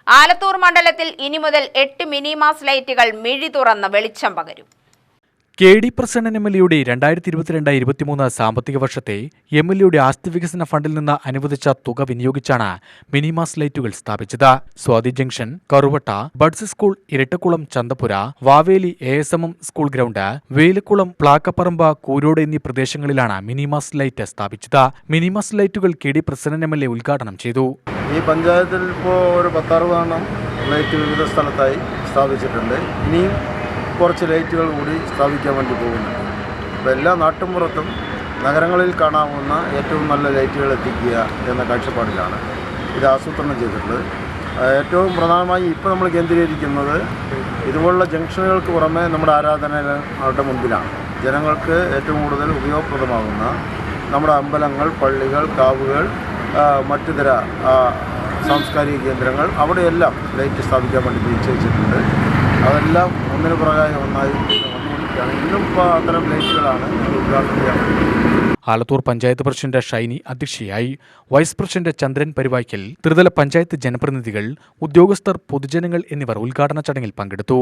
ആലത്തൂർ മണ്ഡലത്തിൽ ഇനി മുതൽ 8 മിനി മാസ് ലൈറ്റുകൾ മിഴി തുറന്ന് വെളിച്ചം പകരും. കെ.ഡി. പ്രസന്നൻ എം.എൽ.എയുടെ 2022-23 സാമ്പത്തിക വർഷത്തെ എം.എൽ.എയുടെ ആസ്തി വികസന ഫണ്ടിൽ നിന്ന് അനുവദിച്ച തുക വിനിയോഗിച്ചാണ് മിനിമാസ് ലൈറ്റുകൾ സ്ഥാപിച്ചത്. Swathi junction, Karuvatta, buds school, Irattakulam, Chanthapura, Vaveli ASM school ground, Velakkulam, Plakkaparambu, Koorode എന്നീ പ്രദേശങ്ങളിലാണ് മിനിമാസ് ലൈറ്റ് സ്ഥാപിച്ചത്. മിനിമാസ് ലൈറ്റുകൾ കെ.ഡി. പ്രസന്നൻ എം.എൽ.എ ഉദ്ഘാടനം ചെയ്തു. ഈ പഞ്ചായത്തിൽ ഇപ്പോൾ ഒരു 10-60 ലൈറ്റ് വിവിധ സ്ഥലത്തായി സ്ഥാപിച്ചിട്ടുണ്ട്. ഇനിയും കുറച്ച് ലൈറ്റുകൾ കൂടി സ്ഥാപിക്കാൻ വേണ്ടി പോകുന്നുണ്ട്. അപ്പോൾ എല്ലാ നാട്ടുമ്പുറത്തും നഗരങ്ങളിൽ കാണാവുന്ന ഏറ്റവും നല്ല ലൈറ്റുകൾ എത്തിക്കുക എന്ന കാഴ്ചപ്പാടിലാണ് ഇത് ആസൂത്രണം ചെയ്തിട്ടുള്ളത്. ഏറ്റവും പ്രധാനമായി ഇപ്പോൾ നമ്മൾ കേന്ദ്രീകരിക്കുന്നത് ഇതുപോലുള്ള ജംഗ്ഷനുകൾക്ക് പുറമെ നമ്മുടെ ആരാധനാലയങ്ങളുടെ മുൻപിലാണ്. ജനങ്ങൾക്ക് ഏറ്റവും കൂടുതൽ ഉപയോഗപ്രദമാകുന്ന നമ്മുടെ അമ്പലങ്ങൾ, പള്ളികൾ, കാവുകൾ, മറ്റു തര സാംസ്കാരിക കേന്ദ്രങ്ങൾ, അവിടെയെല്ലാം ലൈറ്റ് സ്ഥാപിക്കാൻ വേണ്ടി നിശ്ചയിച്ചിട്ടുണ്ട്. അതെല്ലാം ഒന്നിനു പുറകെ ഒന്നായി വന്നുകൊണ്ടിരിക്കുകയാണ്. ഇന്നും ഇപ്പോൾ അത്തരം ലൈറ്റുകളാണ് ഉദ്ഘാടനം ചെയ്യാൻ വേണ്ടി. ആലത്തൂർ പഞ്ചായത്ത് പ്രസിഡന്റ് ഷൈനി അധ്യക്ഷയായി. വൈസ് പ്രസിഡന്റ് ചന്ദ്രൻ പരിവായ്ക്കൽ, ത്രിതല പഞ്ചായത്ത് ജനപ്രതിനിധികൾ, ഉദ്യോഗസ്ഥർ, പൊതുജനങ്ങൾ എന്നിവർ ഉദ്ഘാടന ചടങ്ങിൽ പങ്കെടുത്തു.